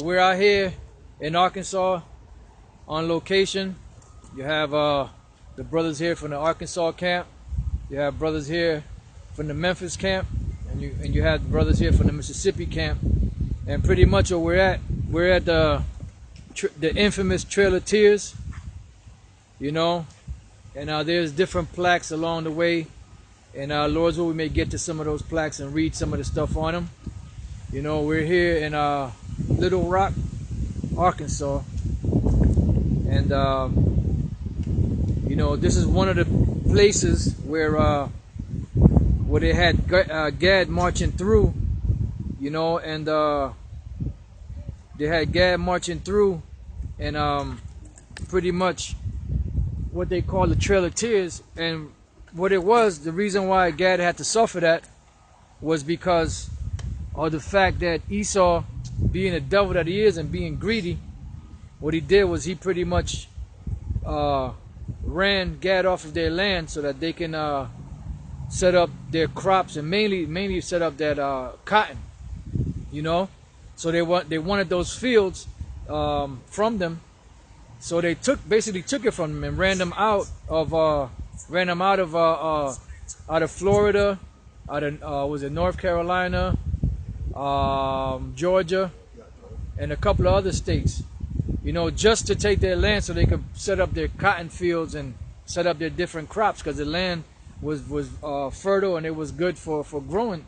We're out here in Arkansas on location. You have the brothers here from the Arkansas camp. You have brothers here from the Memphis camp, and you have brothers here from the Mississippi camp. And pretty much where we're at the infamous Trail of Tears, you know. And there's different plaques along the way. And Lord's will we may get to some of those plaques and read some of the stuff on them. You know, we're here in Little Rock, Arkansas, and you know, this is one of the places where they had Gad marching through, you know, and they had Gad marching through, and pretty much what they call the Trail of Tears. And what it was, the reason why Gad had to suffer that was because of the fact that Esau, being the devil that he is and being greedy, what he did was he pretty much ran Gad off of their land so that they can set up their crops, and mainly set up that cotton, you know. So they wanted those fields from them, so they basically took it from them and ran them out of Florida, out of was it North Carolina, Georgia, and a couple of other states, you know, just to take their land so they could set up their cotton fields and set up their different crops, because the land was fertile and it was good for growing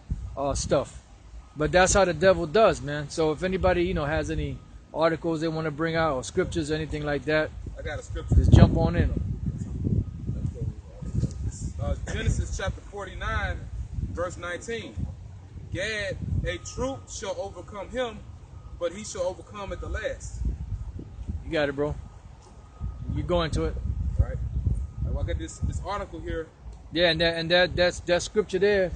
stuff. But that's how the devil does, man. So if anybody, you know, has any articles they want to bring out or scriptures or anything like that, I got a scripture. Just jump on in. Genesis chapter 49, verse 19. Gad, a troop shall overcome him, but he shall overcome at the last. You got it, bro. You go into it. All right. Well, I got this article here. Yeah, and that's that scripture there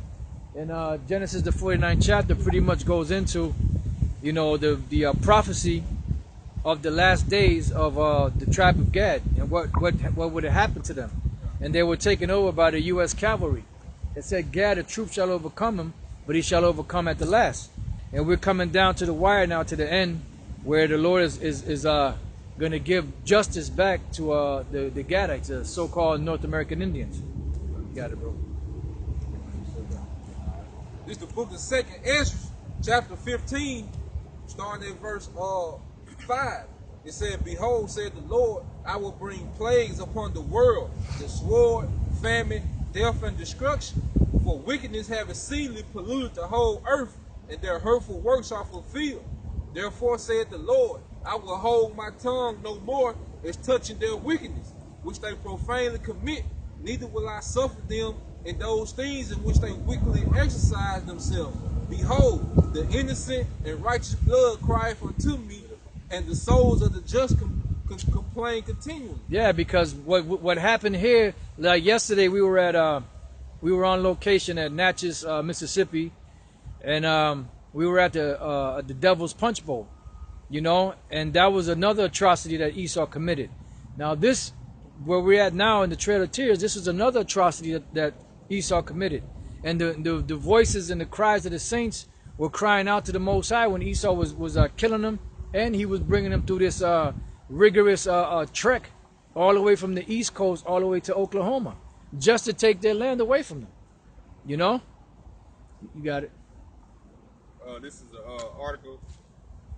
in Genesis the 49th chapter pretty much goes into, you know, the prophecy of the last days of the tribe of Gad and what would have happened to them. And they were taken over by the U.S. cavalry. It said, Gad, a troop shall overcome him, but he shall overcome at the last. And we're coming down to the wire now, to the end, where the Lord is going to give justice back to the Gadites, the so-called North American Indians. You got it, bro. This is the book of 2nd Ezra, chapter 15, starting at verse 5. It said, Behold, said the Lord, I will bring plagues upon the world, the sword, famine, death, and destruction. For wickedness have exceedingly polluted the whole earth, and their hurtful works are fulfilled. Therefore said the Lord, I will hold my tongue no more as touching their wickedness, which they profanely commit, neither will I suffer them in those things in which they wickedly exercise themselves. Behold, the innocent and righteous blood crieth unto me, and the souls of the just complain continually. Yeah, because what happened here, like yesterday, we were on location at Natchez, Mississippi, and we were at the Devil's Punch Bowl, you know, and that was another atrocity that Esau committed. Now this, where we're at now in the Trail of Tears, this is another atrocity that Esau committed, and the voices and the cries of the saints were crying out to the Most High when Esau was killing them, and he was bringing them through this rigorous trek all the way from the East Coast all the way to Oklahoma, just to take their land away from them. You know? You got it. This is an article.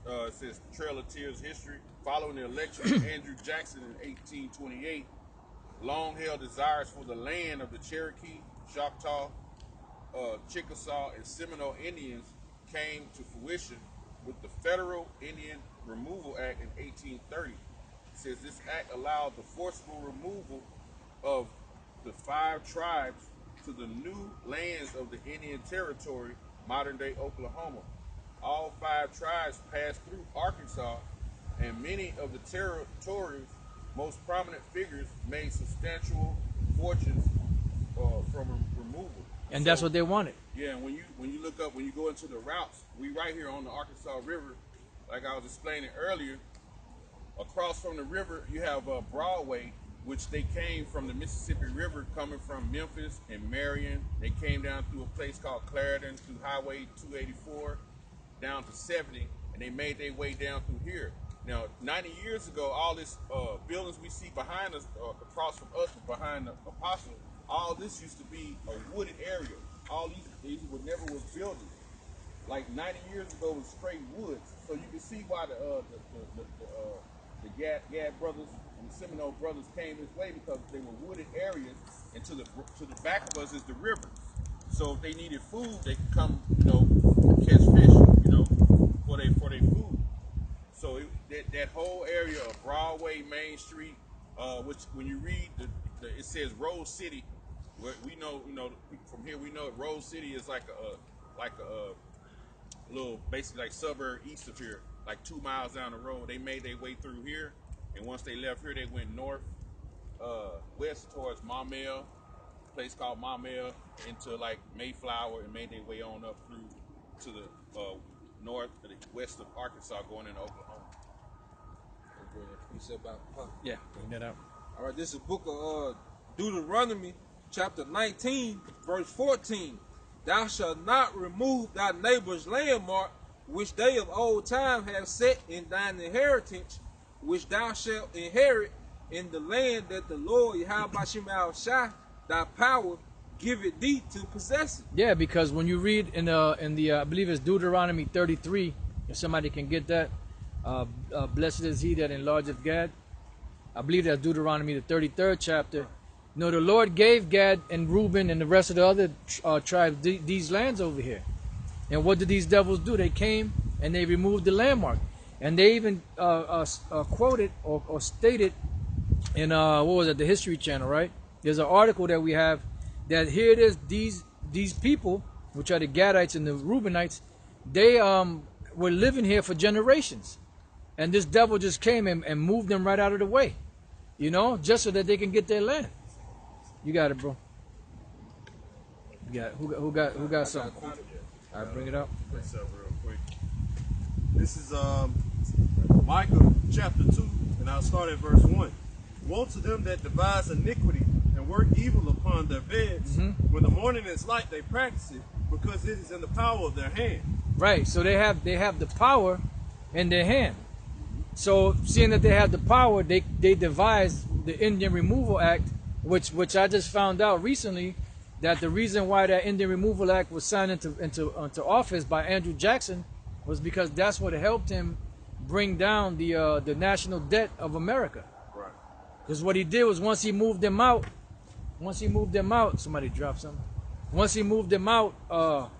It says Trail of Tears history. Following the election of Andrew Jackson in 1828, long-held desires for the land of the Cherokee, Choctaw, Chickasaw, and Seminole Indians came to fruition with the Federal Indian Removal Act in 1830. It says this act allowed the forcible removal of the 5 tribes to the new lands of the Indian Territory, modern-day Oklahoma. All 5 tribes passed through Arkansas, and many of the territory's most prominent figures made substantial fortunes from removal. And so, that's what they wanted. Yeah, and when you look up, when you go into the routes, we right here on the Arkansas River, like I was explaining earlier. Across from the river, you have Broadway, which they came from the Mississippi River, coming from Memphis and Marion. They came down through a place called Clarendon, through Highway 284, down to 70, and they made their way down through here. Now, 90 years ago, all this buildings we see behind us, across from us, behind the apostle, all this used to be a wooded area. All these were never was buildings. Like 90 years ago, it was straight woods. So you can see why the Gad brothers and the Seminole brothers came this way, because they were wooded areas, and to the back of us is the river. So if they needed food, they could come, catch fish, for their food. So that whole area of Broadway, Main Street, which when you read it says Rose City. We know, from here we know Rose City is like a little, basically like suburb east of here, like 2 miles down the road. They made their way through here, and once they left here, they went north, west towards Maumelle, a place called Maumelle, into like Mayflower, and made their way on up through to the north, to the west of Arkansas, going into Oklahoma. You said about Yeah, bring that out. All right, this is the book of Deuteronomy, chapter 19, verse 14. Thou shalt not remove thy neighbor's landmark, which they of old time have set in thine inheritance, which thou shalt inherit in the land that the Lord Yahweh Shai, thy power, giveth thee to possess it. Yeah, because when you read in the I believe it's Deuteronomy 33, if somebody can get that, blessed is he that enlargeth Gad. I believe that's Deuteronomy the 33rd chapter. The Lord gave Gad and Reuben and the rest of the other tribes these lands over here. And what did these devils do? They came and they removed the landmark. And they even quoted or stated in, what was it, the History Channel, right? There's an article that we have that here it is, these people, which are the Gadites and the Reubenites, they were living here for generations. And this devil just came and moved them right out of the way, just so that they can get their land. You got it, bro. You got it. Who got something? All right, bring it up. What's up, real quick? This is Micah chapter 2, and I'll start at verse 1. Woe to them that devise iniquity and work evil upon their beds. When the morning is light, they practice it, because it is in the power of their hand. Right. So they have the power in their hand. So seeing that they have the power, they devised the Indian Removal Act, which I just found out recently, that the reason why that Indian Removal Act was signed into office by Andrew Jackson was because that's what helped him bring down the national debt of America. Right. Because what he did was once he moved them out, somebody dropped something. Once he moved them out of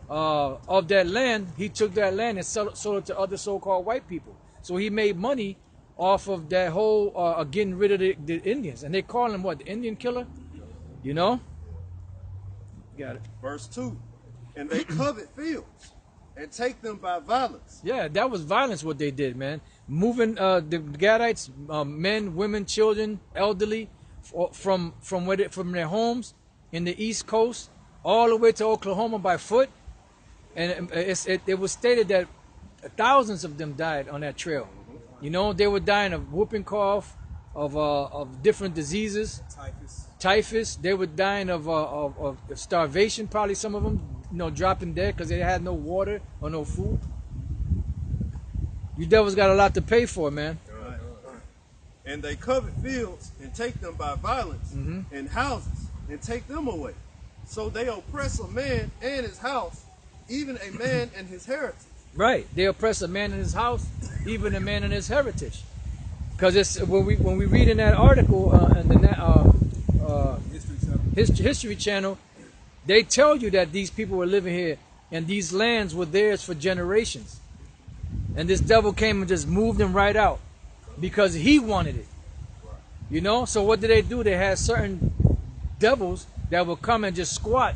that land, he took that land and sold it to other so-called white people. So he made money off of that whole getting rid of the Indians. And they call him what, the Indian killer? Got it. Verse 2. And they covet fields and take them by violence. Yeah, that was violence what they did, man. Moving the Gadites, men, women, children, elderly, from their homes in the East Coast all the way to Oklahoma by foot. And it was stated that thousands of them died on that trail. They were dying of whooping cough, of different diseases. Typhus. They were dying of starvation, probably some of them, dropping dead because they had no water or no food. You devils got a lot to pay for, man. Right. And they covet fields and take them by violence, and houses and take them away. So they oppress a man and his house, even a man and his heritage. Right, they oppress a man in his house, even a man in his heritage. Because it's when we read in that article in the History Channel, they tell you that these people were living here and these lands were theirs for generations. And this devil came and just moved them right out because he wanted it. So what did they do? They had certain devils that would come and just squat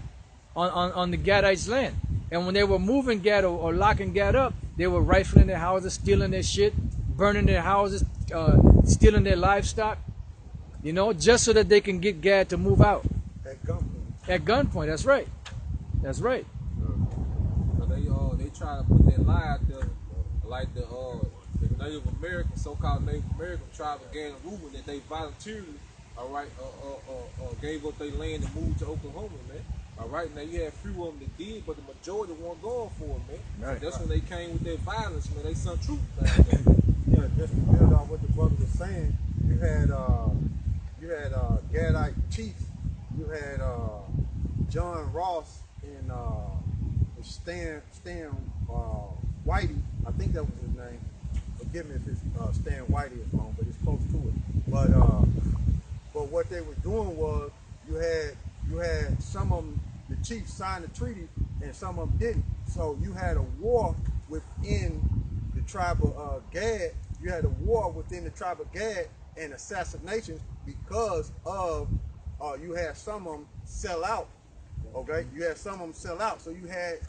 on the Gadites' land. And when they were moving Gad or locking Gad up, they were rifling their houses, stealing their shit, burning their houses, stealing their livestock, just so that they can get Gad to move out. At gunpoint. At gunpoint, that's right. That's right. They try to put their lie out there, like the Native American, so-called Native American tribe of Gad and Reuben, that they voluntarily, gave up their land and moved to Oklahoma, man. All right, now you had a few of them that did, but the majority weren't going for it, man. Right. So that's when they came with their violence, man. They sent troops down there. Yeah, just to build on what the brother was saying, you had Gadite chiefs, you had John Ross and Stan Whitey, I think that was his name. Forgive me if it's Stan Whitey is wrong, but it's close to it. But what they were doing was you had some of them, the chiefs signed the treaty and some of them didn't. So you had a war within the tribe of Gad. You had a war within the tribe of Gad and assassinations because of you had some of them sell out. Okay, you had some of them sell out. So you had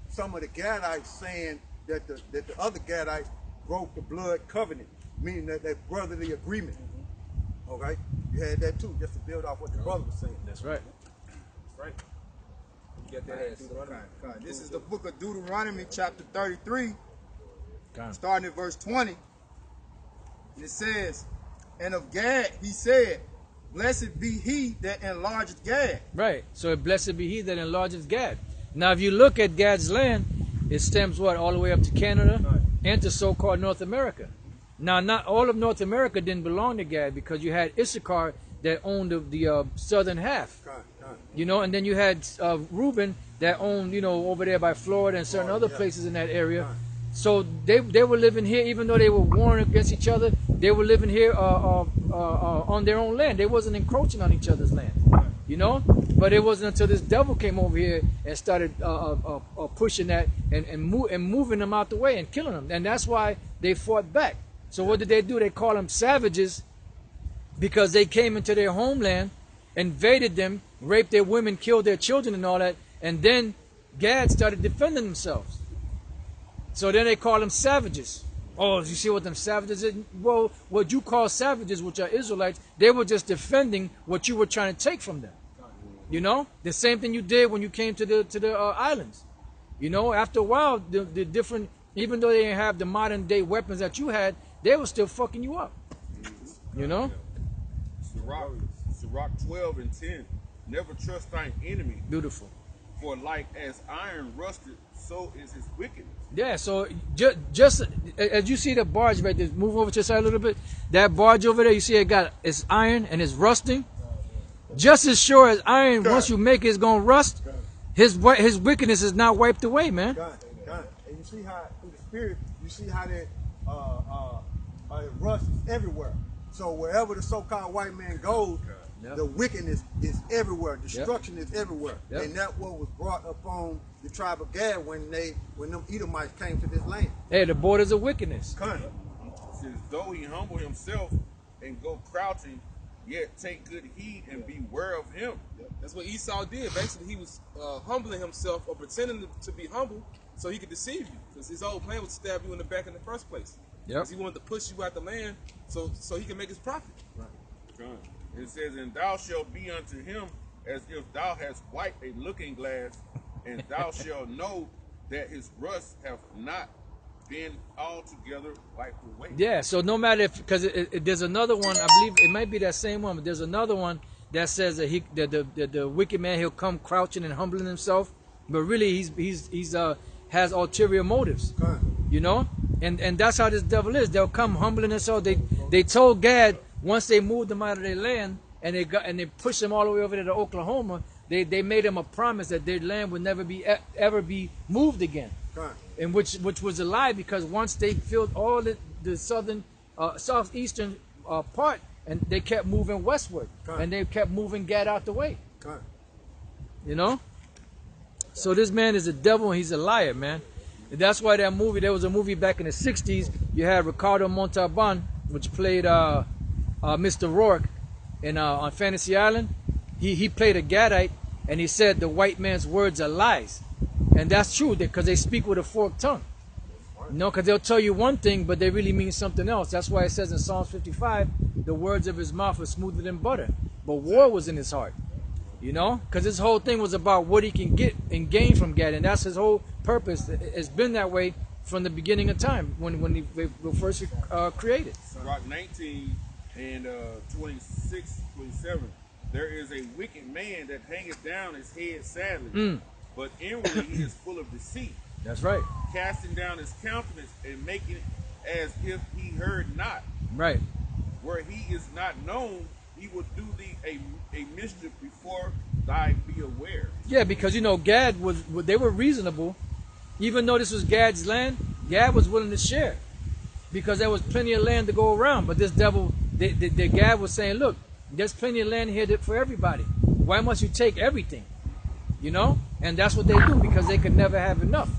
some of the Gadites saying that the other Gadites broke the blood covenant, meaning that brotherly agreement. Okay, you had that too, just to build off what the brother was saying. That's right. That's right. You got that ass Deuteronomy. This is the book of Deuteronomy, chapter 33, Con. starting at verse 20. And it says, and of Gad he said, blessed be he that enlargeth Gad. Right. So blessed be he that enlarges Gad. Now, if you look at Gad's land, it stems what all the way up to Canada and to so-called North America. Now, not all of North America didn't belong to Gad because you had Issachar that owned the southern half. You know, and then you had Reuben that owned, you know, over there by Florida and certain other places in that area. So they were living here, even though they were warring against each other. They were living here on their own land. They wasn't encroaching on each other's land, you know. But it wasn't until this devil came over here and started pushing that and moving them out the way and killing them. And that's why they fought back. So what did they do? They call them savages because they came into their homeland, invaded them, raped their women, killed their children and all that. And then Gad started defending themselves. So then they call them savages. Oh, you see what them savages is? Well, what you call savages, which are Israelites, they were just defending what you were trying to take from them. You know, the same thing you did when you came to the islands. You know, after a while, the different, even though they didn't have the modern day weapons that you had, they were still fucking you up. You know? Sirach 12 and 10. Never trust thine enemy. Beautiful. For like as iron rusted, so is his wickedness. Yeah, so just as you see the barge right there, move over to the side a little bit. That barge over there, you see it's iron and it's rusting. Just as sure as iron, once you make it, it's gonna rust. His wickedness is not wiped away, man. And you see how through the spirit, you see how that it rusts everywhere. So wherever the so-called white man goes, the wickedness is everywhere. Destruction is everywhere. And that's what was brought upon the tribe of Gad when them Edomites came to this land. Hey, the borders of wickedness. It says, though he humble himself and go crouching, yet take good heed and beware of him. That's what Esau did. Basically, he was humbling himself or pretending to be humble so he could deceive you. Because his whole plan was to stab you in the back in the first place. Because he wanted to push you out the land so he can make his profit. It says, and thou shalt be unto him as if thou hast wiped a looking glass, and thou shalt know that his rust hath not been altogether wiped away. Yeah, so no matter if, because there's another one, I believe it might be that same one, but there's another one that says that the wicked man, he'll come crouching and humbling himself, but really he's has ulterior motives, you know, and that's how this devil is. They'll come humbling themselves. They told Gad once they moved them out of their land and they pushed them all the way over there to Oklahoma. They made them a promise that their land would never be ever be moved again. And which was a lie, because once they filled all the southern southeastern part, and they kept moving westward, and they kept moving Gad out the way. You know, so this man is a devil and he's a liar, man. And that's why that movie, there was a movie back in the 60s. You had Ricardo Montalban, which played Mr. Rourke on Fantasy Island. He played a Gadite, and he said the white man's words are lies. And that's true, because they speak with a forked tongue. You know, because they'll tell you one thing, but they really mean something else. That's why it says in Psalms 55, the words of his mouth are smoother than butter. But war was in his heart. You know, because his whole thing was about what he can get and gain from Gad. And that's his whole purpose. It's been that way from the beginning of time, when he was first created. Rock 19 and 26, 27. there is a wicked man that hangeth down his head sadly, but inwardly he is full of deceit, That's right. casting down his countenance and making it as if he heard not. Right. Where he is not known, he will do thee a mischief before thy be aware. Yeah, because you know Gad they were reasonable, even though this was Gad's land. Gad was willing to share because there was plenty of land to go around. But this devil, the Gad was saying, look, there's plenty of land here for everybody. Why must you take everything? You know, and that's what they do because they could never have enough.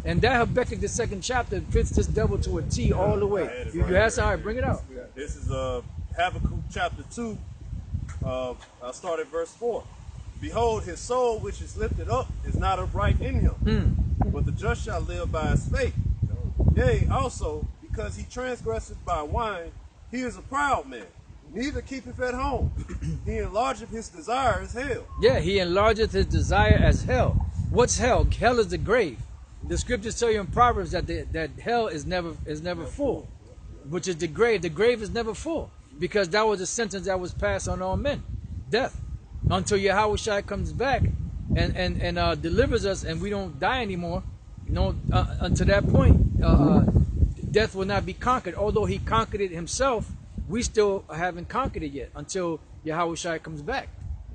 And that Habakkuk, the 2nd chapter, fits this devil to a T all the way. You had some, all right, bring it out. This is Habakkuk chapter 2. I'll start at verse 4. Behold, his soul which is lifted up is not upright in him, but the just shall live by his faith. Yea, also, because he transgresseth by wine, he is a proud man, neither keepeth at home. He enlargeth his desire as hell. Yeah, he enlargeth his desire as hell. What's hell? Hell is the grave. The scriptures tell you in Proverbs that hell is never full, which is the grave. The grave is never full because that was a sentence that was passed on all men, death, until Yahushua comes back and delivers us and we don't die anymore. You know, until that point, death will not be conquered. Although he conquered it himself, we still haven't conquered it yet until Yahushua comes back.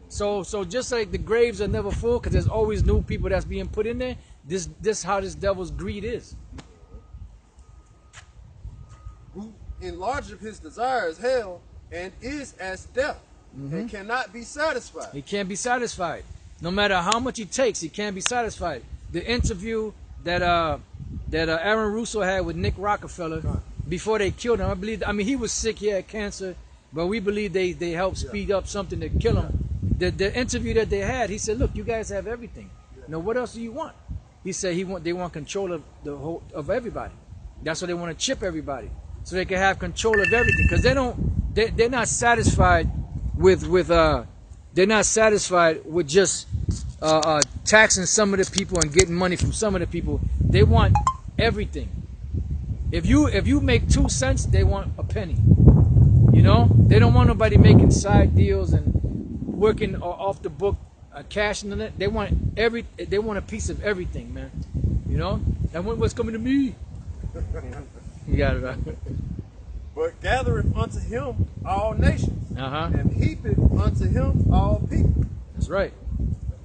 So just like the graves are never full because there's always new people that's being put in there, this how this devil's greed is. Who enlargeth his desire as hell and is as death, and cannot be satisfied. He can't be satisfied. No matter how much he takes, he can't be satisfied. The interview that Aaron Russo had with Nick Rockefeller before they killed him, I mean he was sick, he had cancer, but we believe they helped speed up something to kill him. The interview that they had, he said, look, you guys have everything. You know, what else do you want? He said they want control of the whole of everybody. That's why they want to chip everybody, so they can have control of everything. Because they're not satisfied with just taxing some of the people and getting money from some of the people. They want everything. If you make 2 cents, they want a penny. You know, they don't want nobody making side deals and working off the book, cashing in it. They want a piece of everything, man. You know, and what's coming to me? You got it right. But gathereth unto him all nations, Uh-huh. and heapeth unto him all people. That's right.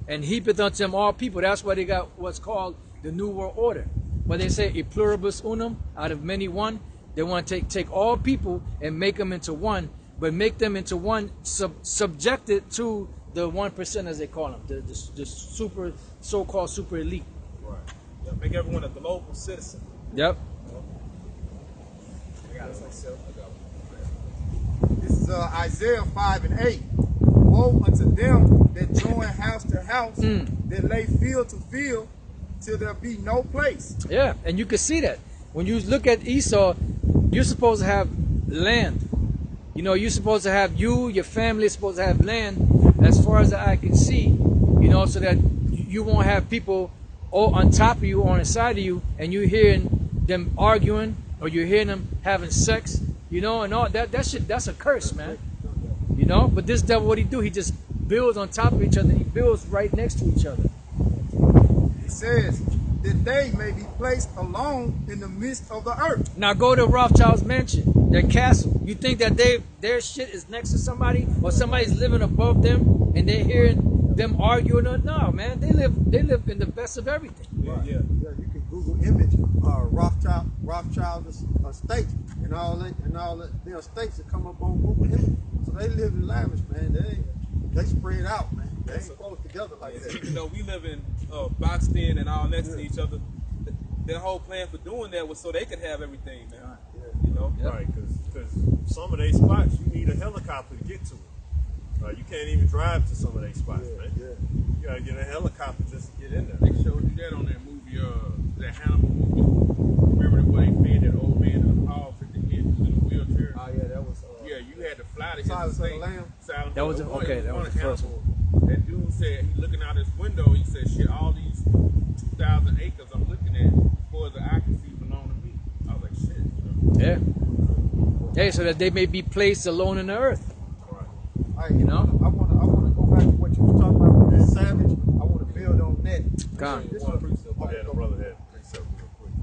And heapeth unto him all people. That's why they got what's called the New World Order. Where they say e pluribus unum, out of many one. They want to take all people and make them into one, but make them into one subjected to the 1%, as they call them, the super so-called super elite. Right. Yeah, make everyone a global citizen. Yep. I got it myself. This is Isaiah 5 and 8. Woe unto them that join house to house, that lay field to field, till there be no place. Yeah, and you can see that. When you look at Esau, you're supposed to have land. You know, you're supposed to have your family is supposed to have land as far as the eye can see, you know, so that you won't have people all on top of you or on the side of you, and you're hearing them arguing, or you're hearing them having sex, you know, and all that shit, that's a curse, man. You know, but this devil, what he do? He just builds on top of each other. He builds right next to each other. It says that they may be placed alone in the midst of the earth. Now go to Rothschild's mansion, their castle. You think that their shit is next to somebody, or somebody's living above them, and they're hearing them arguing? No, man, they live in the best of everything. Yeah. Yeah, you can Google image Rothschild estate and all their estates that come up on Google image. So they live in lavish, man. They spread out, man. They ain't close together like that. Even though we live in boxed in and all next to each other, their whole plan for doing that was so they could have everything, man. Yeah. You know? Right, because some of these spots you need a helicopter to get to it. You can't even drive to some of these spots, man. Yeah. You gotta get a helicopter just to get in there. They showed you that on that movie, that Hannibal movie. Remember the way they fed that old man in the hall, took the head in a wheelchair? Oh yeah, that was. Yeah, you had to fly to Silence his of the estate. Lamb? Silence That was of the okay, Lamb. that was the first Hannibal. That dude said, he looking out his window, he said, shit, all these 2,000 acres I'm looking at, for the eye can see belong to me. I was like, shit. You know? Yeah. Hey, so that they may be placed alone in the earth. Hey, You know? I want on that. Con. This one precept. Yeah, the brother had precept real quick.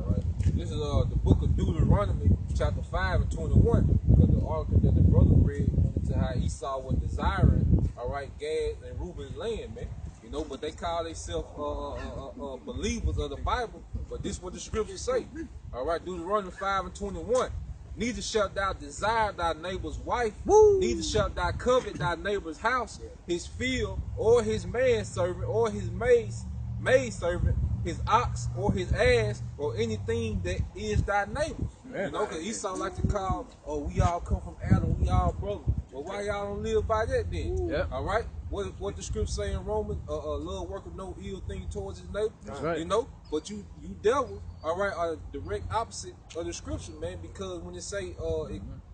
All right. This is the book of Deuteronomy, chapter 5 and 21. Because the article that the brother read went into how Esau was desiring, all right, Gad and Reuben's land, man. You know, but they call themselves believers of the Bible. But this is what the scriptures say. All right, Deuteronomy 5 and 21. Neither shalt thou desire thy neighbor's wife, neither shalt thou covet thy neighbor's house, his field, or his manservant, or his maidservant, his ox, or his ass, or anything that is thy neighbor's. You know, because Esau like to call, oh, we all come from Adam, we all brothers. Well, why y'all don't live by that then? Yep. All right? What the scripture say in Romans, love worketh no ill thing towards his neighbor. That's right. You know, but you devils, all right, are the direct opposite of the scripture, man. Because when it say,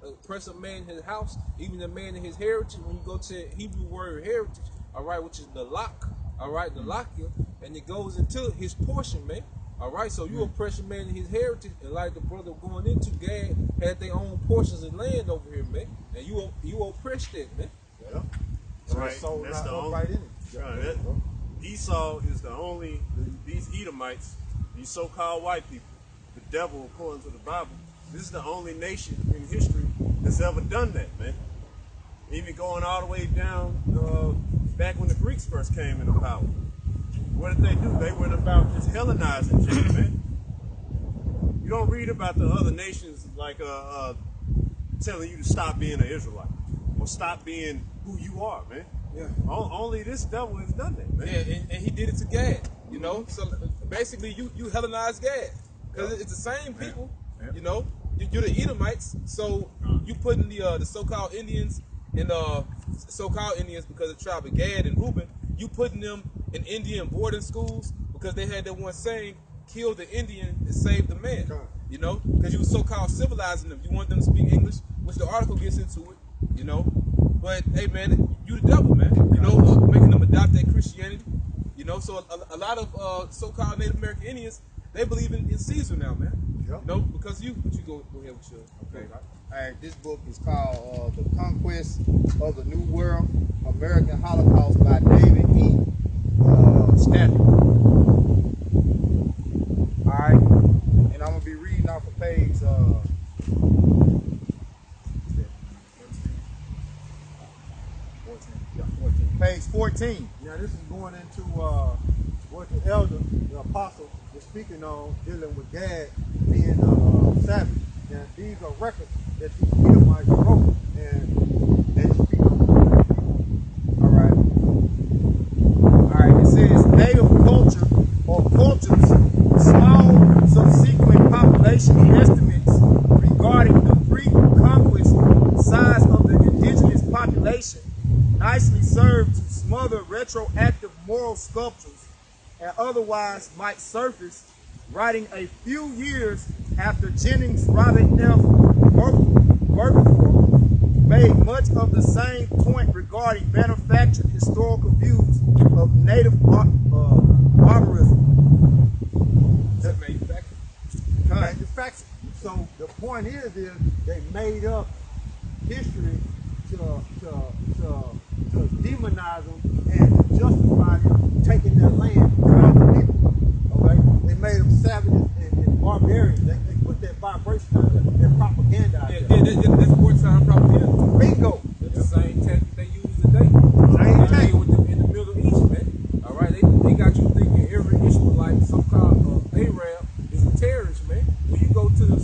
oppress a man in his house, even a man in his heritage, when you go to the Hebrew word heritage, all right, which is the lock, all right, the lockyer, and it goes into his portion, man. All right, so you oppress a man in his heritage, and like the brother going into, Gad had their own portions of land over here, man, and you oppress that, man. Yeah. Right. So That's the only. right in it. Right, Esau is the only. These Edomites, these so-called white people, the devil according to the Bible. This is the only nation in history that's ever done that, man. Even going all the way down back when the Greeks first came into power. What did they do? They went about just Hellenizing shit, man. You don't read about the other nations like telling you to stop being an Israelite or stop being who you are, man. Yeah. Only this devil has done that, man. Yeah, and he did it to Gad, you know. So basically, you Hellenize Gad because it's the same people, you know. You're the Edomites, so you putting the so-called Indians and so-called Indians because of the tribe of Gad and Reuben. You putting them in Indian boarding schools because they had that one saying, "Kill the Indian and save the man." You know, because you were so-called civilizing them. You want them to speak English, which the article gets into it. You know, but hey, man, you the devil, man. You know, making them adopt that Christianity. You know, so a lot of so-called Native American Indians, they believe in Caesar now, man. Yep. You know, because you. But you go ahead with your. Okay. All right, this book is called The Conquest of the New World, American Holocaust by David E. Stanton. All right, and I'm going to be reading off of page page 14. Now this is going into what the elder, the apostle, was speaking on, dealing with Gad being savage. Now these are records that these Edomites wrote, and they speak on. All right, it says native culture or cultures, small subsequent population estimates regarding the pre-conquest size of the indigenous population nicely serve to smother retroactive moral sculptures and otherwise might surface, writing a few years after Jennings Robert F. Burkhardt made much of the same point regarding manufactured historical views of native barbarism. That's manufactured. Manufactured. So the point is they made up history to demonize them and to justify them taking their land from the people. Okay? They made them savages and barbarians. They put that vibration out there, that propaganda out there. That's wartime propaganda. Bingo. It's the same tactic they use today. Same They thing. deal with them in the Middle East, man. All right, they got you thinking every Israelite, so-called Arab, is a terrorist, man. When you go to the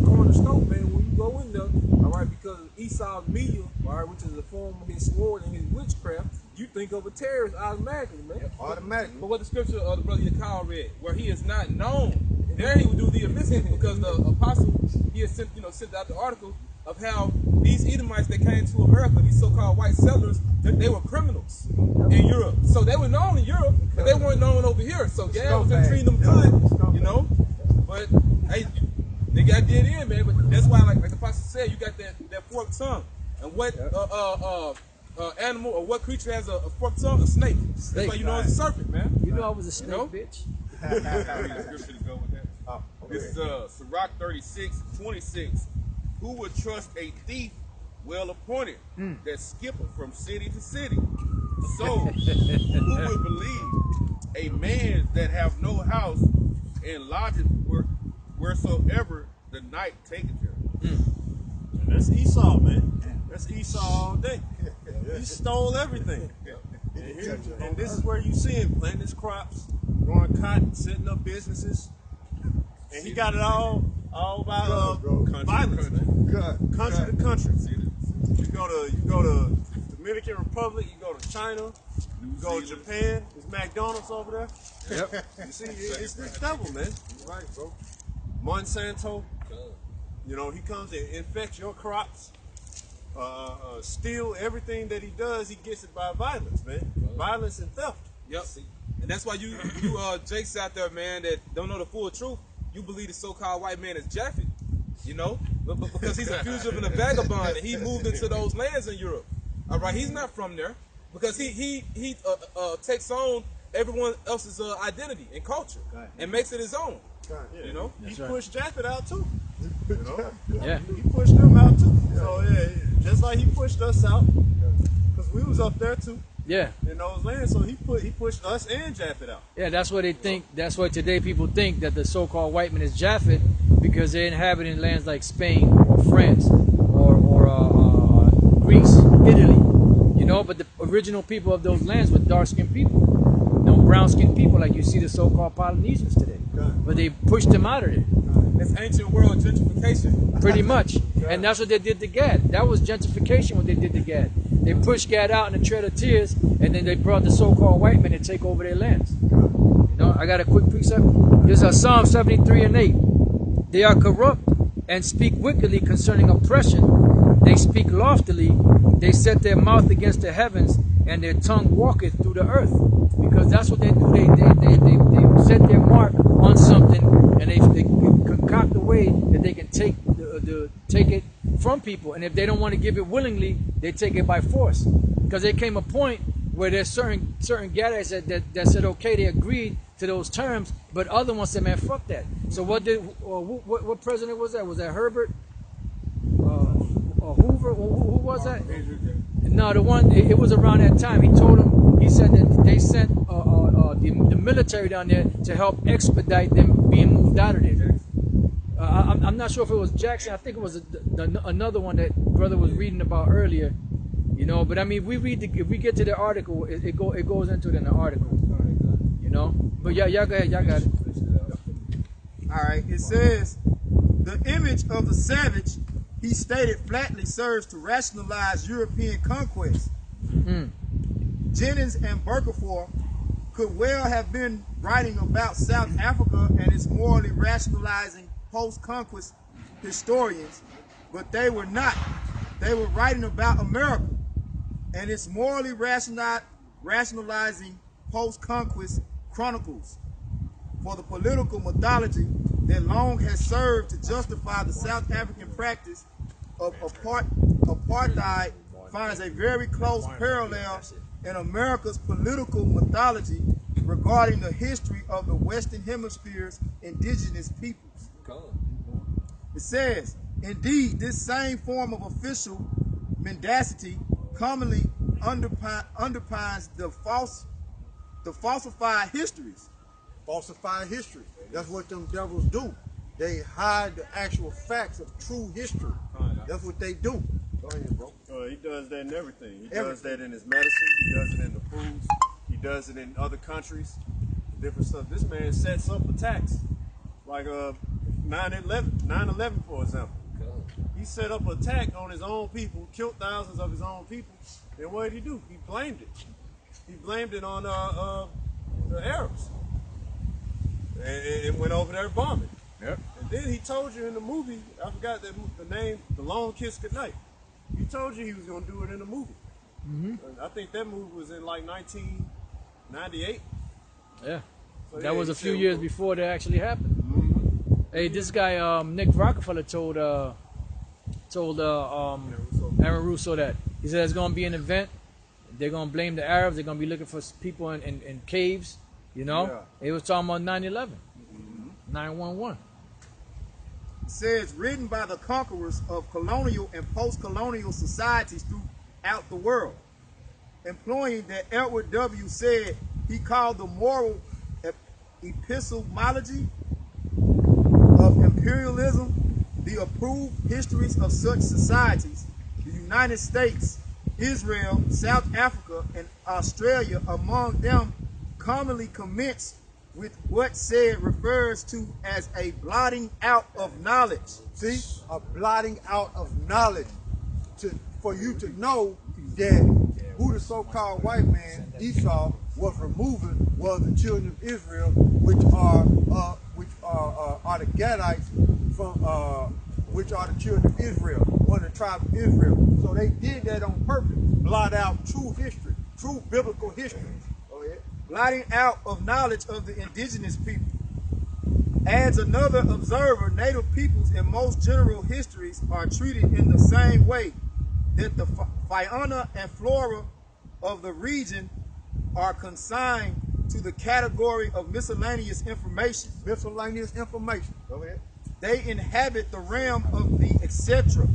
corner store, man, when you go in there, all right, because of Esau's media, all right, which is a form of his sword and his witchcraft, you think of a terrorist automatically, man. Automatic. But what the scripture of the brother Yakar read, where he is not known, there he would do the abyss because the apostle, he had sent out the article of how these Edomites that came to America, these so-called white settlers, they were criminals in Europe. So they were known in Europe, but they weren't known over here. So Gad was treating them good, you know. But hey, they got did in, man. But that's why, like the pastor said, you got that forked tongue. And what animal or what creature has a forked tongue? A snake. That's why you know it's a serpent, man. You know I was a snake, know? bitch. Scripture to go with that. This is Sirach 36:26. Who would trust a thief well appointed that skippeth from city to city? So who would believe a man that have no house and lodgeth wheresoever the night taketh him. And that's Esau, man. That's Esau all day. He stole everything. And this is where you see him planting his crops, growing cotton, setting up businesses. And he got it all by violence, man. Country to country. You go to Dominican Republic, you go to China, you go to Japan. There's McDonald's over there. Yep. You see, it's this devil, man. You're right, bro. Monsanto, you know, he comes and infects your crops, steal everything that he does. He gets it by violence, man. Violence and theft. Yep. And that's why you Jakes out there, man, that don't know the full truth. You believe the so-called white man is Japhet, you know, but because he's a fugitive and a vagabond, and he moved into those lands in Europe. All right, he's not from there because he takes on everyone else's identity and culture and makes it his own. Yeah, You know, he pushed Japhet out too. You know, Yeah. he pushed them out too. So yeah, just like he pushed us out, because we was up there too Yeah. in those lands. So he pushed us and Japhet out. Yeah, that's what they think. That's why today people think that the so-called white man is Japhet because they inhabit in lands like Spain or France or Greece, Italy. You know, but the original people of those lands were dark-skinned people, no brown-skinned people like you see the so-called Polynesians today. But they pushed them out of there. that's ancient world gentrification. Pretty much. And that's what they did to Gad. That was gentrification what they did to Gad. They pushed Gad out in the Trail of Tears, and then they brought the so-called white men to take over their lands. You know, I got a quick precept. There's a Psalm 73:8. They are corrupt and speak wickedly concerning oppression. They speak loftily. They set their mouth against the heavens, and their tongue walketh through the earth. Because that's what they do. They set their mark on something, and they concoct a way that they can take it from people. And if they don't want to give it willingly, they take it by force. Because there came a point where there's certain Gadites that said okay, they agreed to those terms, but other ones said, man, fuck that. So what president was that? Was that Herbert? Hoover? Who was that? No, the one, it was around that time. He said that they sent the military down there to help expedite them being moved out of there. I'm not sure if it was Jackson. I think it was another one that brother was reading about earlier. You know, but I mean, if we get to the article, it goes into it in the article. You know, but y'all go ahead, y'all got it. All right, it says, the image of the savage, he stated flatly, serves to rationalize European conquest. Jennings and Berkefor could well have been writing about South Africa and its morally rationalizing post-conquest historians, but they were not. They were writing about America and its morally rationalizing post-conquest chronicles for the political mythology that long has served to justify the South African practice of apartheid finds a very close parallel in America's political mythology regarding the history of the Western Hemisphere's indigenous peoples. It says, indeed, this same form of official mendacity commonly underpins the falsified histories. Falsified history. That's what them devils do. They hide the actual facts of true history. That's what they do. Go ahead, bro. He does that in everything. He does that in his medicine. He does it in the foods. He does it in other countries. Different stuff. This man sets up attacks. Like 9/11, for example. He set up an attack on his own people, killed thousands of his own people. And what did he do? He blamed it. He blamed it on the Arabs. And went over there bombing. Yep. And then he told you in the movie, I forgot the name, The Long Kiss Goodnight. He told you he was going to do it in the movie. I think that movie was in like 1998. Yeah. So That was he a few said, years before that actually happened. Hey, this guy Nick Rockefeller told Aaron Russo that he said it's gonna be an event. They're gonna blame the Arabs. They're gonna be looking for people in caves. You know, He was talking about 9/11, 9/11. It says, written by the conquerors of colonial and post-colonial societies throughout the world, employing that Edward W. said he called the moral epistemology of imperialism the approved histories of such societies. The United States, Israel, South Africa, and Australia among them commonly commence with what said refers to as a blotting out of knowledge. See, a blotting out of knowledge for you to know that who the so-called white man Esau was removing was the children of Israel, which are the Gadites from which are the children of Israel, one of the tribes of Israel. So they did that on purpose, blot out true history, true biblical history. Go ahead. Blotting out of knowledge of the indigenous people. Adds another observer, native peoples in most general histories are treated in the same way, that the fauna and flora of the region are consigned to the category of miscellaneous information. Miscellaneous information. Go ahead. They inhabit the realm of the etc.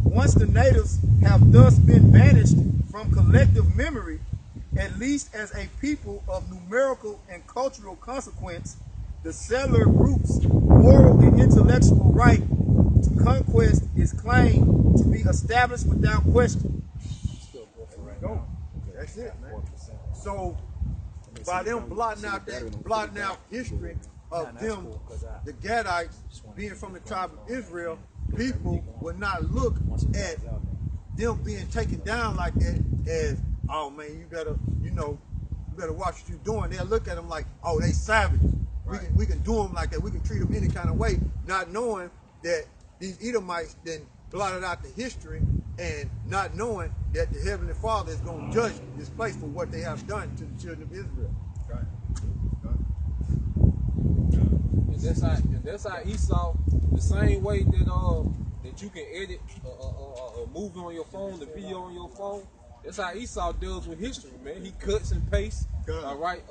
Once the natives have thus been banished from collective memory, at least as a people of numerical and cultural consequence, the settler group's moral and intellectual right to conquest is claimed to be established without question. Go. That's it, man. So by them blotting out history of them, the Gadites being from the tribe of Israel, people would not look at them being taken down like that as, oh man, you better watch what you're doing. They'll look at them like, oh, they savages. Right. We can do them like that. We can treat them any kind of way, not knowing that these Edomites then blotted out the history and not knowing that the Heavenly Father is going to judge this place for what they have done to the children of Israel. Right. And that's how Esau, the same way that you can edit a movie on your phone, the video on your phone. That's how Esau deals with history, man. He cuts and pastes, all right,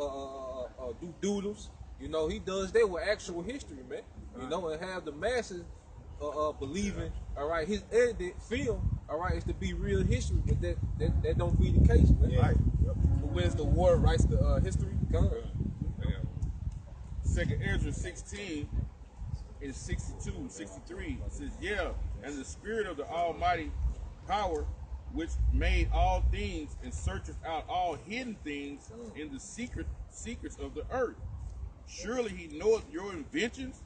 do doodles. You know, he does that with actual history, man. You know, and have the masses believing, all right, his edited film, all right, is to be real history, but that don't be the case, man. Yeah. Right. Who wins the war writes the history? Come. Second Ezra 16 and 62, 63 says, yeah, and the spirit of the Almighty power, which made all things and searcheth out all hidden things in the secrets of the earth. Surely he knoweth your inventions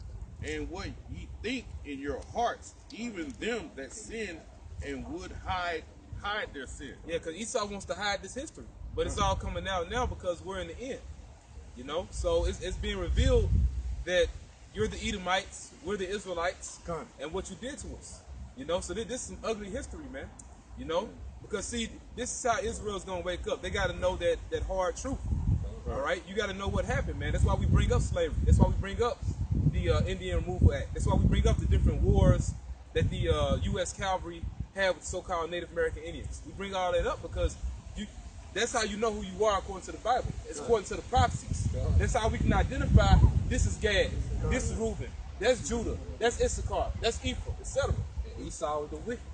and what ye think in your hearts, even them that sin and would hide their sin. Yeah, because Esau wants to hide this history, but it's all coming out now because we're in the end. You know, so it's being revealed that you're the Edomites, we're the Israelites, and what you did to us. You know, so this is some ugly history, man. You know, because see, this is how Israel's gonna wake up. They got to know that hard truth. All right, you got to know what happened, man. That's why we bring up slavery. That's why we bring up the Indian Removal Act. That's why we bring up the different wars that the U.S. Cavalry had with so-called Native American Indians. We bring all that up because that's how you know who you are according to the Bible. It's according to the prophecies. That's how we can identify this is Gad, this is Reuben, that's Judah, that's Issachar, that's Ephraim, etc. And Esau is the wicked.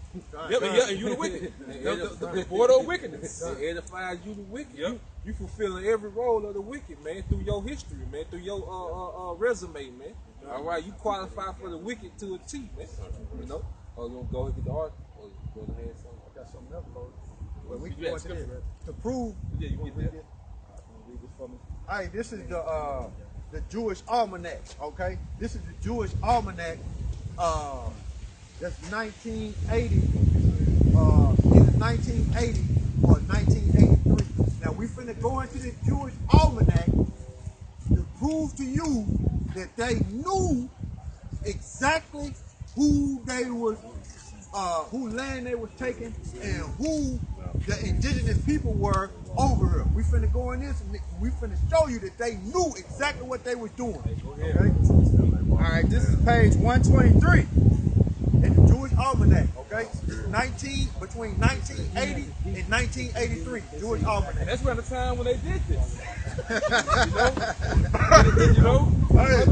Yeah, and you the wicked. The border of wickedness. It edifies you the wicked. Yep. You fulfilling every role of the wicked, man, through your history, man, through your resume, man. All right, you qualify for the wicked to a T, man. You know? Oh, you want to go and get the art? Or you go ahead and I got something else, Lord. Well, we can go into this to prove. Yeah, you get that. Read this for me. All right, this is the Jewish Almanac. Okay, this is the Jewish Almanac. That's 1980. Either 1980 or 1983. Now we finna go into the Jewish Almanac to prove to you that they knew exactly who they was, who land they was taking, and who the indigenous people were over here. We finna go in this and we finna show you that they knew exactly what they was doing. Okay? All right, this is page 123 in the Jewish Almanac. Okay, between 1980 and 1983, Jewish Almanac. That's around the time when they did this. You know? Hey,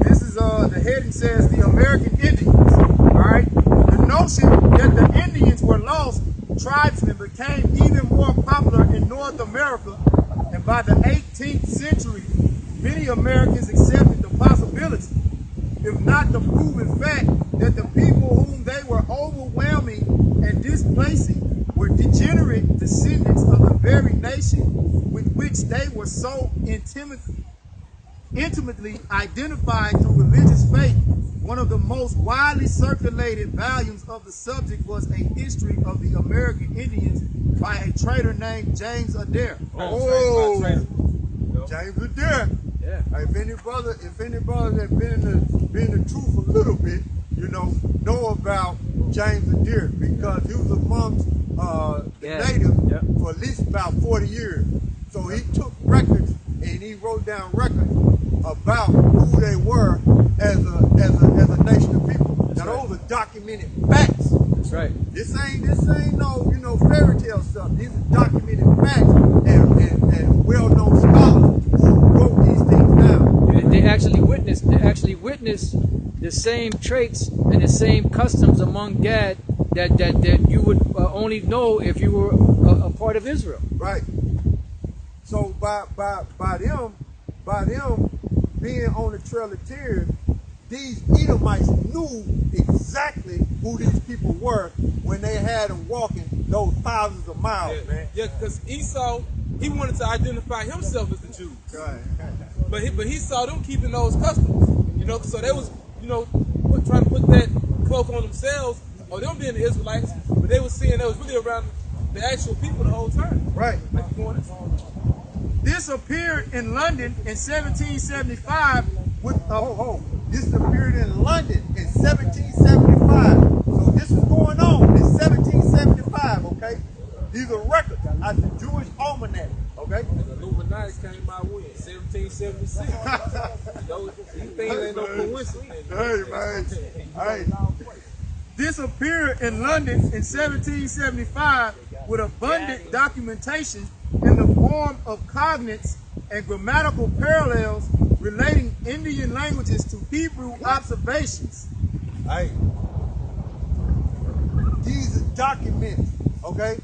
This is the heading says the American Indians. All right, the notion that the Indians were lost tribesmen became even more popular in North America, and by the 18th century, many Americans accepted the possibility, if not the proven fact, that the people whom they were overwhelming and displacing were degenerate descendants of the very nation with which they were so intimately identified through religious faith. One of the most widely circulated volumes of the subject was A History of the American Indians by a trader named James Adair. Oh, James Adair. Yeah. If any brother that been in the truth a little bit, you know about James Adair, because he was amongst the natives for at least about 40 years. So he took records and he wrote down records about who they were as a nation of people. Now those are documented facts. That's right. This ain't no fairy tale stuff. These are documented facts and well-known scholars who wrote these things down. They actually witnessed the same traits and the same customs among Gad that you would only know if you were a part of Israel. Right. So by them being on the Trail of Tears, these Edomites knew exactly who these people were when they had them walking those thousands of miles, man. Yeah, because Esau, he wanted to identify himself as the Jews. Right. But he saw them keeping those customs, so they was, trying to put that cloak on themselves, or them being the Israelites, but they was seeing they was really around the actual people the whole time. Right. This appeared in London in 1775 with This appeared in London in 1775. So this is going on in 1775, okay? These are records out the Jewish almanac, okay? The Illuminati came out when? 1776. These things ain't no coincidence. Hey, man. Hey. This appeared in London in 1775 with abundant documentation in the form of cognates and grammatical parallels relating Indian languages to Hebrew observations. Hey. These are documents, okay?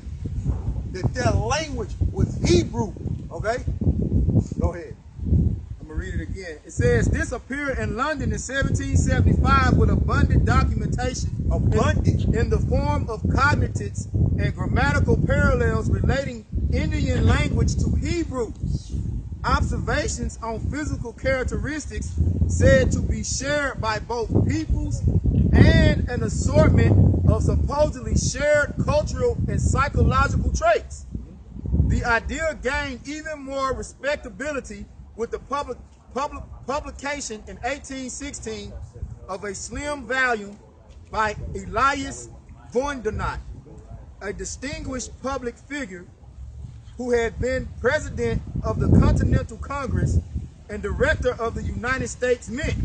That their language was Hebrew, okay? Go ahead. I'm going to read it again. It says, this appeared in London in 1775 with abundant documentation in the form of cognates and grammatical parallels relating Indian language to Hebrew. Observations on physical characteristics said to be shared by both peoples and an assortment of supposedly shared cultural and psychological traits. The idea gained even more respectability with the publication in 1816 of a slim volume by Elias Voindenot, a distinguished public figure who had been president of the Continental Congress and director of the United States Mint.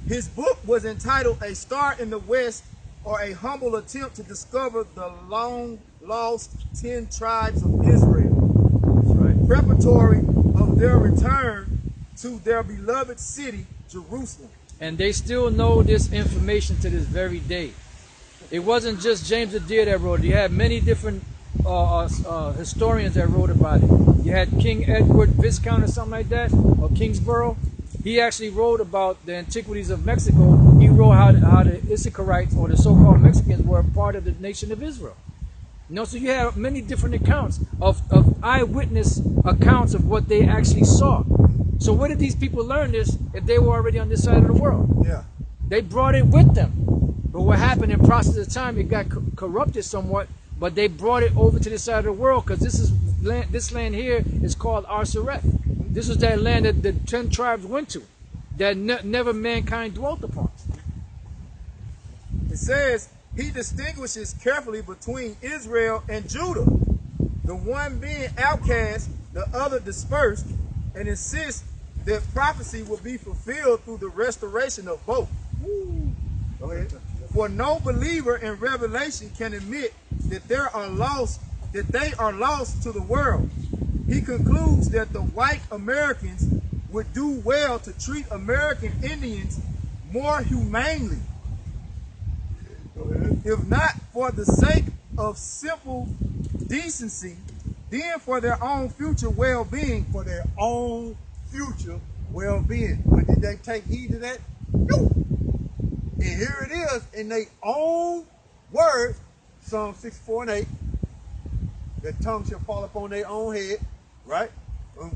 His book was entitled A Star in the West, or a humble attempt to discover the long-lost 10 tribes of Israel, preparatory of their return to their beloved city, Jerusalem. And they still know this information to this very day. It wasn't just James Adair that wrote it. You had many different historians that wrote about it. You had King Edward Viscount or something like that, or Kingsborough. He actually wrote about the antiquities of Mexico. He wrote how the Issacharites, or the so-called Mexicans, were a part of the nation of Israel. So you have many different accounts of eyewitness accounts of what they actually saw. So where did these people learn this if they were already on this side of the world? Yeah. They brought it with them. But what happened in process of time, it got corrupted somewhat, but they brought it over to this side of the world, because this land here is called Ar-Sareth. This was that land that the 10 tribes went to, that never mankind dwelt upon. It says, he distinguishes carefully between Israel and Judah, the one being outcast, the other dispersed, and insists that prophecy will be fulfilled through the restoration of both. Go ahead. For no believer in Revelation can admit that they are lost to the world. He concludes that the white Americans would do well to treat American Indians more humanely, if not for the sake of simple decency, then for their own future well-being. For their own future well-being. But did they take heed to that? No. And here it is in their own words, Psalm 64:8. Their tongue shall fall upon their own head, right?